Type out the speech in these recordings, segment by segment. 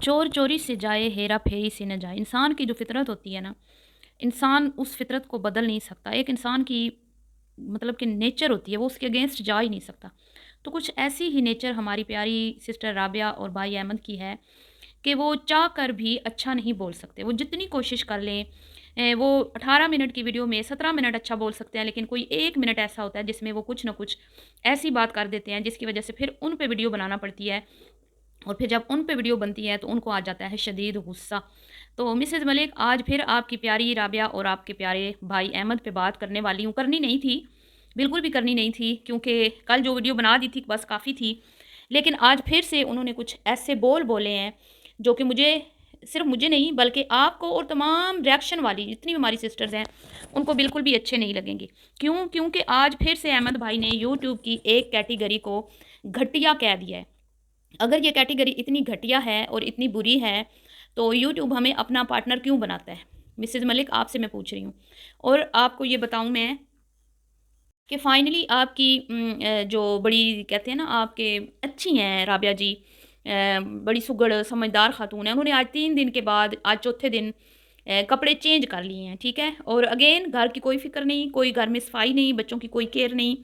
चोर चोरी से जाए, हेरा फेरी से न जाए। इंसान की जो फ़ितरत होती है ना, इंसान उस फ़ितरत को बदल नहीं सकता। एक इंसान की मतलब कि नेचर होती है, वो उसके अगेंस्ट जा ही नहीं सकता। तो कुछ ऐसी ही नेचर हमारी प्यारी सिस्टर राबिया और भाई अहमद की है कि वो चाह कर भी अच्छा नहीं बोल सकते। वो जितनी कोशिश कर लें, वो 18 मिनट की वीडियो में 17 मिनट अच्छा बोल सकते हैं, लेकिन कोई 1 मिनट ऐसा होता है जिसमें वो कुछ न कुछ ऐसी बात कर देते हैं जिसकी वज़ह से फिर उन पे वीडियो बनाना पड़ती है। और फिर जब उन पे वीडियो बनती है तो उनको आ जाता है शदीद गुस्सा। तो मिसेज़ मलिक, आज फिर आपकी प्यारी राबिया और आपके प्यारे भाई अहमद पे बात करने वाली हूँ। करनी नहीं थी, बिल्कुल भी करनी नहीं थी, क्योंकि कल जो वीडियो बना दी थी बस काफ़ी थी। लेकिन आज फिर से उन्होंने कुछ ऐसे बोल बोले हैं जो कि मुझे, सिर्फ़ मुझे नहीं बल्कि आपको और तमाम रिएक्शन वाली जितनी भी हमारी सिस्टर्स हैं, उनको बिल्कुल भी अच्छे नहीं लगेंगे। क्यों? क्योंकि आज फिर से अहमद भाई ने यूट्यूब की एक कैटेगरी को घटिया कह दिया है। अगर ये कैटेगरी इतनी घटिया है और इतनी बुरी है, तो यूट्यूब हमें अपना पार्टनर क्यों बनाता है? मिसेज़ मलिक, आपसे मैं पूछ रही हूँ। और आपको ये बताऊँ मैं कि फाइनली आपकी जो बड़ी कहते हैं ना, आपके अच्छी हैं राबिया जी, बड़ी सुघड़ समझदार खातून है। उन्होंने आज 3 दिन के बाद आज चौथे दिन कपड़े चेंज कर लिए हैं, ठीक है? और अगेन घर की कोई फ़िक्र नहीं, कोई घर में सफाई नहीं, बच्चों की कोई केयर नहीं।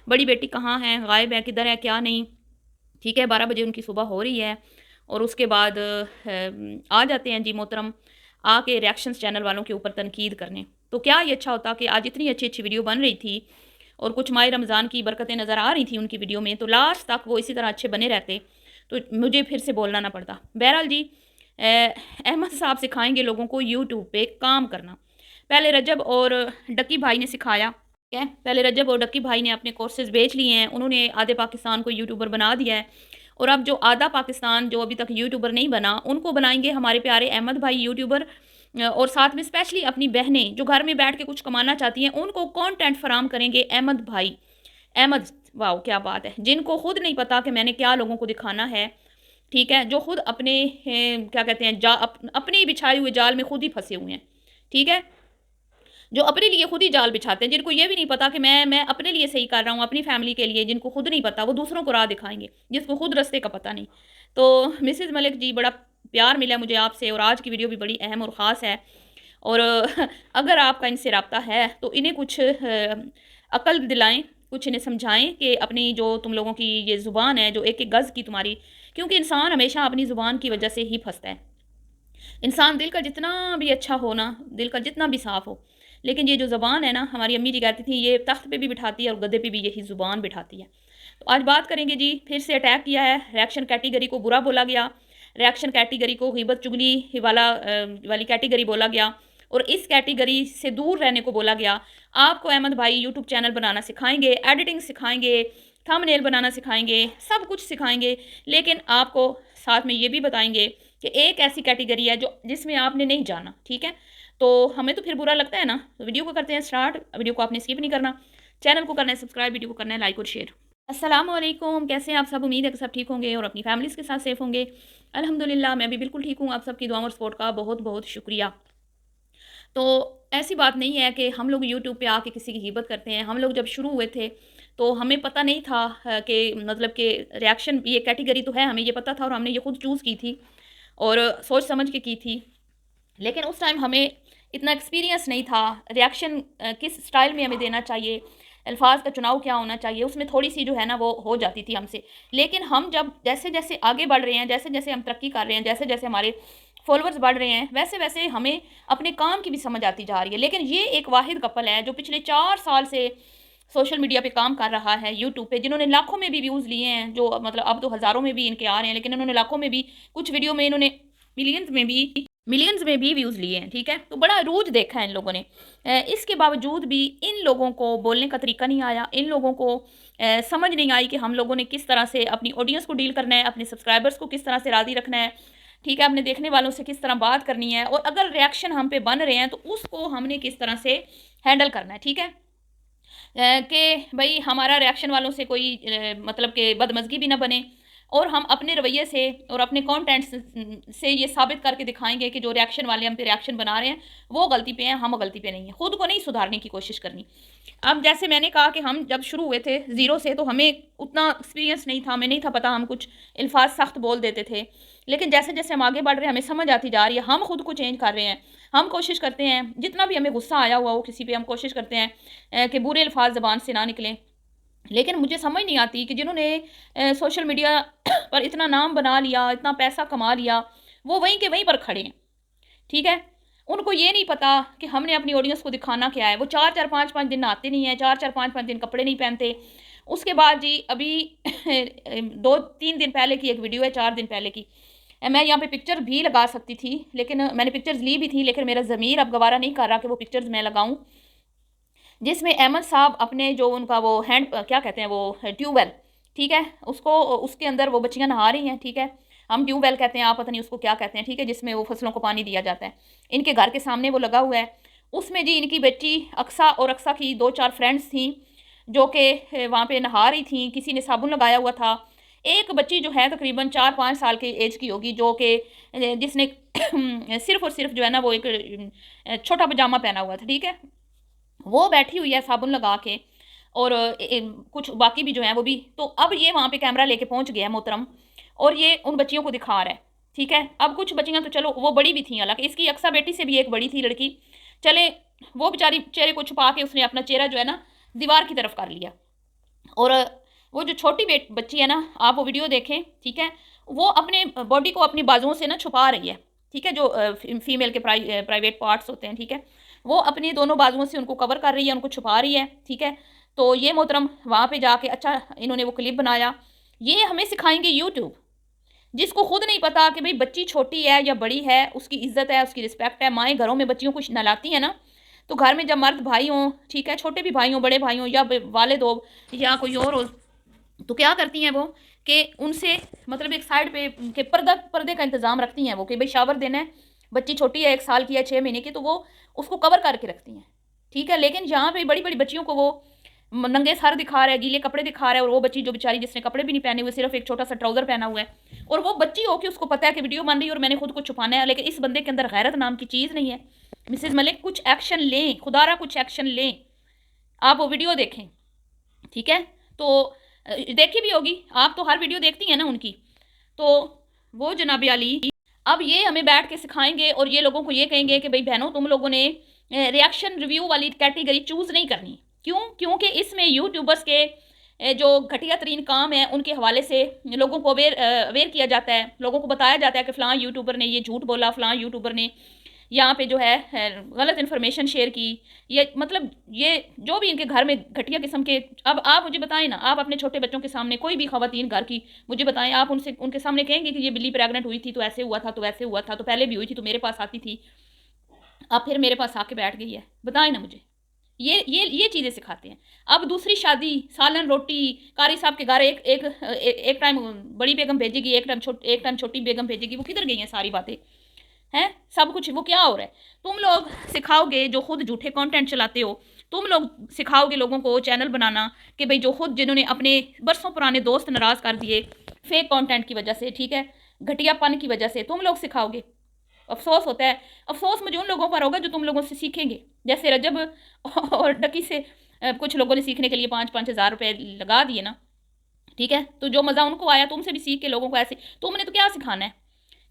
बड़ी बेटी कहाँ है, गायब है, किधर है, क्या नहीं, ठीक है? 12 बजे उनकी सुबह हो रही है और उसके बाद आ जाते हैं जी मोहतरम, आके रिएक्शंस चैनल वालों के ऊपर तनकीद करने। तो क्या ये अच्छा होता कि आज इतनी अच्छी-अच्छी वीडियो बन रही थी और कुछ माह रमज़ान की बरकतें नज़र आ रही थी उनकी वीडियो में, तो लास्ट तक वो इसी तरह अच्छे बने रहते, तो मुझे फिर से बोलना ना पड़ता। बहरहाल जी, अहमद साहब सिखाएँगे लोगों को यूट्यूब पे काम करना। पहले रजब और डक्की भाई ने सिखाया, ठीक है? पहले रजब और डक्की भाई ने अपने कोर्सेज़ बेच लिए हैं, उन्होंने आधे पाकिस्तान को यूट्यूबर बना दिया है और अब जो आधा पाकिस्तान जो अभी तक यूट्यूबर नहीं बना, उनको बनाएँगे हमारे प्यारे अहमद भाई यूट्यूबर। और साथ में स्पेशली अपनी बहनें जो घर में बैठ के कुछ कमाना चाहती हैं, उनको कंटेंट फराहम करेंगे अहमद भाई। अहमद, वाओ! क्या बात है! जिनको खुद नहीं पता कि मैंने क्या लोगों को दिखाना है, ठीक है? जो खुद अपने क्या कहते हैं, अपने ही बिछाए हुए जाल में खुद ही फँसे हुए हैं, ठीक है? जो अपने लिए खुद ही जाल बिछाते हैं, जिनको ये भी नहीं पता कि मैं अपने लिए सही कर रहा हूँ, अपनी फैमिली के लिए, जिनको खुद नहीं पता, वो दूसरों को राह दिखाएँगे, जिसको खुद रास्ते का पता नहीं। तो मिसेज़ मलिक जी, बड़ा प्यार मिला मुझे आपसे और आज की वीडियो भी बड़ी अहम और ख़ास है। और अगर आपका इनसे राब्ता है तो इन्हें कुछ अकल दिलाएँ, कुछ इन्हें समझाएँ कि अपनी जो तुम लोगों की ये ज़ुबान है, जो एक-एक गज़ की तुम्हारी, क्योंकि इंसान हमेशा अपनी ज़ुबान की वजह से ही फँसता है। इंसान दिल का जितना भी अच्छा हो ना, दिल का जितना भी साफ़ हो, लेकिन ये जो ज़ुबान है ना, हमारी अम्मी जी कहती थी, ये तख्त पे भी बिठाती है और गद्दे पे भी यही ज़ुबान बिठाती है। तो आज बात करेंगे जी, फिर से अटैक किया है, रिएक्शन कैटेगरी को बुरा बोला गया, रिएक्शन कैटेगरी को ग़ीबत चुगली वाला वाली कैटेगरी बोला गया और इस कैटेगरी से दूर रहने को बोला गया। आपको अहमद भाई यूट्यूब चैनल बनाना सिखाएँगे, एडिटिंग सिखाएँगे, थंबनेल बनाना सिखाएँगे, सब कुछ सिखाएँगे, लेकिन आपको साथ में ये भी बताएँगे कि एक ऐसी कैटेगरी है जो जिसमें आपने नहीं जाना, ठीक है? तो हमें तो फिर बुरा लगता है ना, तो वीडियो को करते हैं स्टार्ट। वीडियो को आपने स्किप नहीं करना, चैनल को करना है सब्सक्राइब, वीडियो को करना है लाइक और शेयर। अस्सलामुअलैकुम, कैसे हैं आप सब? उम्मीद है कि सब ठीक होंगे और अपनी फैमिलीज़ के साथ सेफ होंगे। अल्हम्दुलिल्लाह, मैं भी बिल्कुल ठीक हूँ। आप सबकी दुआओं और सपोर्ट का बहुत-बहुत शुक्रिया। तो ऐसी बात नहीं है कि हम लोग यूट्यूब पे आके किसी की ग़ीबत करते हैं। हम लोग जब शुरू हुए थे, तो हमें पता नहीं था कि मतलब कि रिएक्शन ये कैटेगरी तो है, हमें ये पता था और हमने ये खुद चूज़ की थी और सोच समझ के की थी। लेकिन उस टाइम हमें इतना एक्सपीरियंस नहीं था, रिएक्शन किस स्टाइल में हमें देना चाहिए, अल्फ़ाज़ का चुनाव क्या होना चाहिए, उसमें थोड़ी-सी जो है ना वो हो जाती थी हमसे। लेकिन हम जब जैसे-जैसे आगे बढ़ रहे हैं, जैसे-जैसे हम तरक्की कर रहे हैं, जैसे-जैसे हमारे फ़ॉलोअर्स बढ़ रहे हैं, वैसे-वैसे हमें अपने काम की भी समझ आती जा रही है। लेकिन ये एक वाहिद कपल है जो पिछले 4 साल से सोशल मीडिया पे काम कर रहा है यूट्यूब पे, जिन्होंने लाखों में भी व्यूज़ लिए हैं, जो मतलब अब तो हज़ारों में भी इनके आ रहे हैं, लेकिन इन्होंने लाखों में भी, कुछ वीडियो में इन्होंने मिलियंस में भी व्यूज़ लिए हैं, ठीक है? तो बड़ा अरूज देखा है इन लोगों ने। इसके बावजूद भी इन लोगों को बोलने का तरीका नहीं आया, इन लोगों को समझ नहीं आई कि हम लोगों ने किस तरह से अपनी ऑडियंस को डील करना है, अपने सब्सक्राइबर्स को किस तरह से राज़ी रखना है, ठीक है? अपने देखने वालों से किस तरह बात करनी है और अगर रिएक्शन हम पे बन रहे हैं, तो उसको हमने किस तरह से हैंडल करना है, ठीक है? कि भई हमारा रिएक्शन वालों से कोई मतलब कि बदमज़गी भी ना बने और हम अपने रवैये से और अपने कंटेंट से ये साबित करके दिखाएंगे कि जो रिएक्शन वाले हम पे रिएक्शन बना रहे हैं वो गलती पे हैं, हम गलती पे नहीं है। खुद को नहीं सुधारने की कोशिश करनी। अब जैसे मैंने कहा कि हम जब शुरू हुए थे ज़ीरो से, तो हमें उतना एक्सपीरियंस नहीं था, हमें नहीं था पता, हम कुछ अल्फाज सख्त बोल देते थे। लेकिन जैसे जैसे हम आगे बढ़ रहे हैं हमें समझ आती जा रही है, हम खुद को चेंज कर रहे हैं। हम कोशिश करते हैं जितना भी हमें गुस्सा आया हुआ हो किसी पे, हम कोशिश करते हैं कि बुरे अल्फाज ज़बान से ना निकलें। लेकिन मुझे समझ नहीं आती कि जिन्होंने सोशल मीडिया पर इतना नाम बना लिया, इतना पैसा कमा लिया, वो वहीं के वहीं पर खड़े हैं। ठीक है, उनको ये नहीं पता कि हमने अपनी ऑडियंस को दिखाना क्या है। वो 4-4 5-5 दिन नहाते नहीं हैं, 4-4 5-5 दिन कपड़े नहीं पहनते। उसके बाद जी अभी 2-3 दिन पहले की एक वीडियो है, 4 दिन पहले की। मैं यहाँ पे पिक्चर भी लगा सकती थी, लेकिन मैंने पिक्चर्स ली भी थी, लेकिन मेरा ज़मीर अब गवारा नहीं कर रहा कि वो पिक्चर्स मैं लगाऊं, जिसमें अहमद साहब अपने जो उनका वो हैंड क्या कहते हैं वो ट्यूबवेल, ठीक है, उसको उसके अंदर वो बच्चियां नहा रही हैं। ठीक है, हम ट्यूबवेल कहते हैं, आप पता नहीं उसको क्या कहते हैं। ठीक है, जिसमें वो फसलों को पानी दिया जाता है, इनके घर के सामने वो लगा हुआ है। उसमें जी इनकी बच्ची अक्सा और अक्सा की 2-4 फ्रेंड्स थी जो कि वहाँ पे नहा रही थी। किसी ने साबुन लगाया हुआ था। एक बच्ची जो है तकरीबन 4-5 साल की एज की होगी, जो कि जिसने सिर्फ और सिर्फ जो है ना वो एक छोटा पजामा पहना हुआ था। ठीक है, वो बैठी हुई है साबुन लगा के, और कुछ बाकी भी जो है वो भी। तो अब ये वहाँ पे कैमरा लेके पहुँच गया है मोहतरम, और ये उन बच्चियों को दिखा रहा है। ठीक है, अब कुछ बच्चियाँ तो चलो वो बड़ी भी थी, हालांकि इसकी अक्सा बेटी से भी एक बड़ी थी लड़की। चले, वो बेचारी चेहरे को छुपा के उसने अपना चेहरा जो है ना दीवार की तरफ कर लिया। और वो जो छोटी बच्ची है ना, आप वो वीडियो देखें। ठीक है, वो अपने बॉडी को अपनी बाजुओं से ना छुपा रही है। ठीक है, जो फीमेल के प्राइवेट पार्ट्स होते हैं, ठीक है, वो अपनी दोनों बाजुओं से उनको कवर कर रही है, उनको छुपा रही है। ठीक है, तो ये मोहतरम वहाँ पे जाके अच्छा इन्होंने वो क्लिप बनाया। ये हमें सिखाएंगे यूट्यूब, जिसको खुद नहीं पता कि भाई बच्ची छोटी है या बड़ी है, उसकी इज्जत है, उसकी रिस्पेक्ट है। माएँ घरों में बच्चियों को नहलाती हैं ना, तो घर में जब मर्द भाई हों, ठीक है, छोटे भी भाई हों, बड़े भाई हों, या वालिद हो या कोई और हो, तो क्या करती हैं वो कि उनसे मतलब एक साइड पे के पर्दे का इंतज़ाम रखती हैं वो, कि भाई शावर देना है, बच्ची छोटी है, 1 साल की है, 6 महीने की, तो वो उसको कवर करके रखती हैं। ठीक है, लेकिन जहाँ पे बड़ी बड़ी बच्चियों को वो नंगे सर दिखा रहा है, गीले कपड़े दिखा रहा है, और वो बच्ची जो बेचारी जिसने कपड़े भी नहीं पहने हुए, सिर्फ एक छोटा सा ट्राउज़र पहना हुआ है, और वो बच्ची हो कि उसको पता है कि वीडियो बन रही है और मैंने खुद को छुपाना है। लेकिन इस बंदे के अंदर गैरत नाम की चीज़ नहीं है। मिसेज मलिक, कुछ एक्शन लें, खुदारा कुछ एक्शन लें। आप वो वीडियो देखें। ठीक है, तो देखी भी होगी आप, तो हर वीडियो देखती हैं ना उनकी। तो वो जनाब अली अब ये हमें बैठ के सिखाएंगे, और ये लोगों को ये कहेंगे कि भाई बहनों, तुम लोगों ने रिएक्शन रिव्यू वाली कैटेगरी चूज़ नहीं करनी। क्यों? क्योंकि इसमें यूट्यूबर्स के जो घटिया तरीन काम है उनके हवाले से लोगों को अवेयर किया जाता है। लोगों को बताया जाता है कि फ़लाँ यूट्यूबर ने ये झूठ बोला, फ़लाँ यूट्यूबर ने यहाँ पे जो है गलत इन्फॉर्मेशन शेयर की। ये मतलब ये जो भी इनके घर में घटिया किस्म के, अब आप मुझे बताएं ना, आप अपने छोटे बच्चों के सामने, कोई भी खवातीन घर की, मुझे बताएं, आप उनसे उनके सामने कहेंगे कि ये बिल्ली प्रेग्नेंट हुई थी तो ऐसे हुआ था, तो वैसे हुआ था, तो पहले भी हुई थी तो मेरे पास आती थी, अब फिर मेरे पास आके बैठ गई है? बताएं ना मुझे। ये चीज़ें सिखाते हैं। अब दूसरी शादी, सालन रोटी, कारी साहब के घर एक टाइम बड़ी बेगम भेजेगी, एक टाइम छोटी बेगम भेजेगी। वो किधर गई हैं सारी बातें? हैं सब कुछ वो क्या हो रहा है? तुम लोग सिखाओगे जो खुद झूठे कंटेंट चलाते हो, तुम लोग सिखाओगे लोगों को चैनल बनाना, कि भाई जो खुद जिन्होंने अपने बरसों पुराने दोस्त नाराज़ कर दिए फेक कंटेंट की वजह से, ठीक है, घटियापन की वजह से, तुम लोग सिखाओगे। अफसोस होता है, अफसोस मुझे उन लोगों पर होगा जो तुम लोगों से सीखेंगे। जैसे रजब और डकी से कुछ लोगों ने सीखने के लिए 5-5 हज़ार रुपये लगा दिए ना, ठीक है, तो जो मज़ा उनको आया, तुमसे भी सीख के लोगों को ऐसे, तुमने तो क्या सिखाना है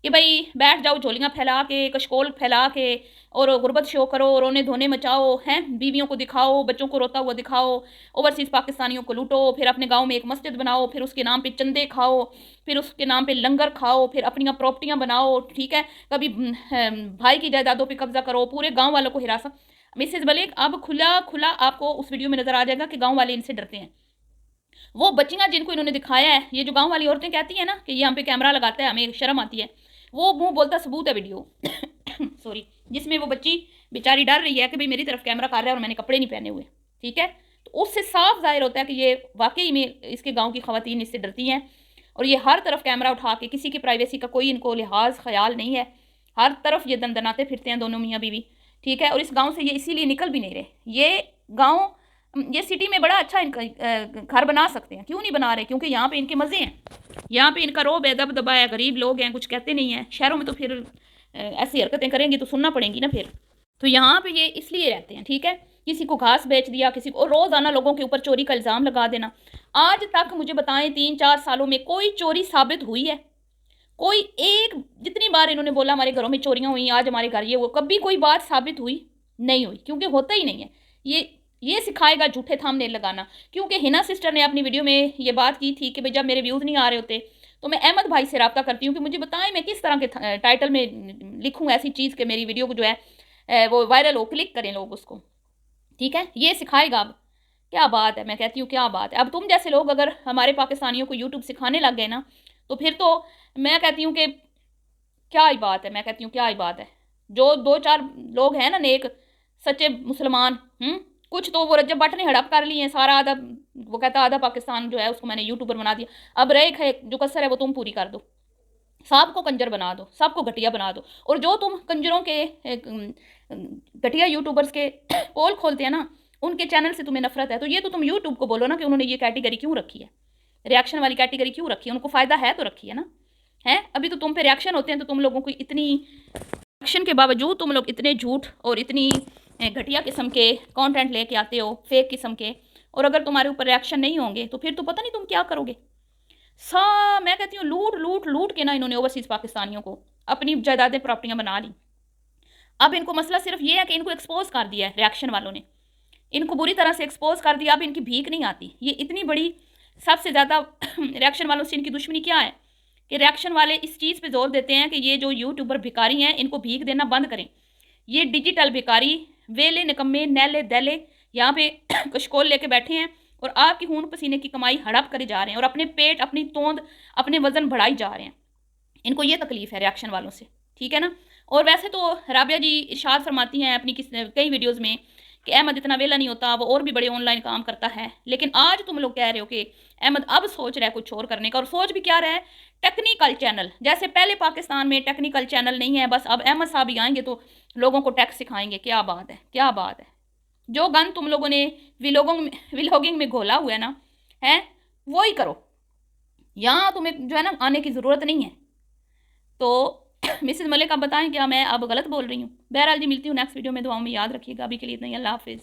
कि भाई बैठ जाओ झोलियाँ फैला के, कशकोल फैला के, और गुर्बत शो करो, रोने धोने मचाओ, हैं, बीवियों को दिखाओ, बच्चों को रोता हुआ दिखाओ, ओवरसीज़ पाकिस्तानियों को लूटो, फिर अपने गांव में एक मस्जिद बनाओ, फिर उसके नाम पे चंदे खाओ, फिर उसके नाम पे लंगर खाओ, फिर अपनी प्रॉपर्टियाँ बनाओ, ठीक है, कभी भाई की जायदादों पर कब्जा करो, पूरे गाँव वालों को हिरासत। मिसेज मलिक, अब खुला खुला आपको उस वीडियो में नज़र आ जाएगा कि गाँव वाले इनसे डरते हैं। वो बच्चियाँ जिनको इन्होंने दिखाया है, ये जो गाँव वाली औरतें कहती हैं ना कि ये हम पे कैमरा लगाता है, हमें शर्म आती है, वो मुंह बोलता सबूत है वीडियो सॉरी, जिसमें वो बच्ची बेचारी डर रही है कि भाई मेरी तरफ कैमरा कर रहा है और मैंने कपड़े नहीं पहने हुए। ठीक है, तो उससे साफ जाहिर होता है कि ये वाकई में इसके गांव की खवातीन इससे डरती हैं, और ये हर तरफ कैमरा उठा के, किसी की प्राइवेसी का कोई इनको लिहाज ख्याल नहीं है, हर तरफ ये दनदनाते फिरते हैं दोनों मियाँ बीवी। ठीक है, और इस गाँव से ये इसीलिए निकल भी नहीं रहे। ये गाँव, ये सिटी में बड़ा अच्छा इनका घर बना सकते हैं, क्यों नहीं बना रहे? क्योंकि यहाँ पे इनके मज़े हैं। यहाँ पे इनका रोब है, दबदबा है, गरीब लोग हैं, कुछ कहते नहीं हैं। शहरों में तो फिर ऐसी हरकतें करेंगी तो सुनना पड़ेंगी ना फिर। तो यहाँ पे ये इसलिए रहते हैं, ठीक है। किसी को घास बेच दिया, किसी को, रोज़ाना लोगों के ऊपर चोरी का इल्ज़ाम लगा देना। आज तक मुझे बताएं 3-4 सालों में कोई चोरी साबित हुई है? कोई एक, जितनी बार इन्होंने बोला हमारे घरों में चोरियां हुई, आज हमारे घर ये वो, कभी कोई बात साबित हुई नहीं हुई, क्योंकि होता ही नहीं है। ये सिखाएगा झूठे थंबनेल लगाना। क्योंकि हिना सिस्टर ने अपनी वीडियो में ये बात की थी कि भाई जब मेरे व्यूज़ नहीं आ रहे होते तो मैं अहमद भाई से रब्ता करती हूँ कि मुझे बताएं मैं किस तरह के टाइटल में लिखूँ ऐसी चीज़ कि मेरी वीडियो को जो है वो वायरल हो, क्लिक करें लोग उसको, ठीक है। ये सिखाएगा अब। क्या बात है, मैं कहती हूँ क्या बात है। अब तुम जैसे लोग अगर हमारे पाकिस्तानियों को यूट्यूब सिखाने लग गए ना, तो फिर तो मैं कहती हूँ कि क्या ही बात है, मैं कहती हूँ क्या ही बात है। जो 2-4 लोग हैं ना नेक सच्चे मुसलमान, कुछ तो वो रजब भट्ट ने हड़प कर लिए हैं सारा, आधा वो कहता आधा पाकिस्तान जो है उसको मैंने यूट्यूबर बना दिया। अब रहे जो कसर है वो तुम पूरी कर दो, सबको कंजर बना दो, सबको घटिया बना दो। और जो तुम कंजरों के घटिया यूट्यूबर्स के पोल खोलते हैं ना, उनके चैनल से तुम्हें नफरत है, तो ये तो तुम यूट्यूब को बोलो ना कि उन्होंने ये कैटेगरी क्यों रखी है, रिएक्शन वाली कैटेगरी क्यों रखी है। उनको फ़ायदा है तो रखी है ना, है। अभी तो तुम पे रिएक्शन होते हैं तो तुम लोगों को इतनी रिएक्शन के बावजूद तुम लोग इतने झूठ और इतनी घटिया किस्म के कंटेंट लेके आते हो, फेक किस्म के। और अगर तुम्हारे ऊपर रिएक्शन नहीं होंगे तो फिर तो पता नहीं तुम क्या करोगे। मैं कहती हूँ लूट लूट लूट के ना इन्होंने ओवरसीज़ पाकिस्तानियों को अपनी जायदादें प्रॉपर्टियाँ बना ली। अब इनको मसला सिर्फ ये है कि इनको एक्सपोज कर दिया है रिएक्शन वालों ने, इनको बुरी तरह से एक्सपोज कर दिया। अब इनकी भीख नहीं आती। ये इतनी बड़ी, सबसे ज़्यादा रिएक्शन वालों से इनकी दुश्मनी क्या है कि रिएक्शन वाले इस चीज़ पे जोर देते हैं कि ये जो यूट्यूबर भिखारी हैं इनको भीख देना बंद करें। ये डिजिटल भिखारी, वेले निकम्मे नैले दैले यहाँ पे कशकोल लेके बैठे हैं और आपकी खून पसीने की कमाई हड़प करे जा रहे हैं और अपने पेट, अपनी तोंद, अपने वजन बढ़ाई जा रहे हैं। इनको ये तकलीफ़ है रिएक्शन वालों से, ठीक है ना। और वैसे तो राबिया जी इरशाद फरमाती हैं अपनी कई वीडियोज़ में कि अहमद इतना वेला नहीं होता, वो और भी बड़े ऑनलाइन काम करता है। लेकिन आज तुम लोग कह रहे हो कि अहमद अब सोच रहा है कुछ और करने का, और सोच भी क्या रहा है, टेक्निकल चैनल। जैसे पहले पाकिस्तान में टेक्निकल चैनल नहीं है, बस अब अहमद साहब ही आएंगे तो लोगों को टेक सिखाएंगे। क्या बात है, क्या बात है। जो गन तुम लोगों ने व्लॉगिंग में घोला हुआ है ना, है वो ही करो। यहाँ तुम्हें जो है ना आने की ज़रूरत नहीं है। तो मिसेस मलिक आप बताएं क्या मैं अब गलत बोल रही हूँ? बहरहाल जी, मिलती हूँ नेक्स्ट वीडियो में। दुआओं में याद रखिएगा। अभी के लिए इतना ही। अल्लाह हाफिज़।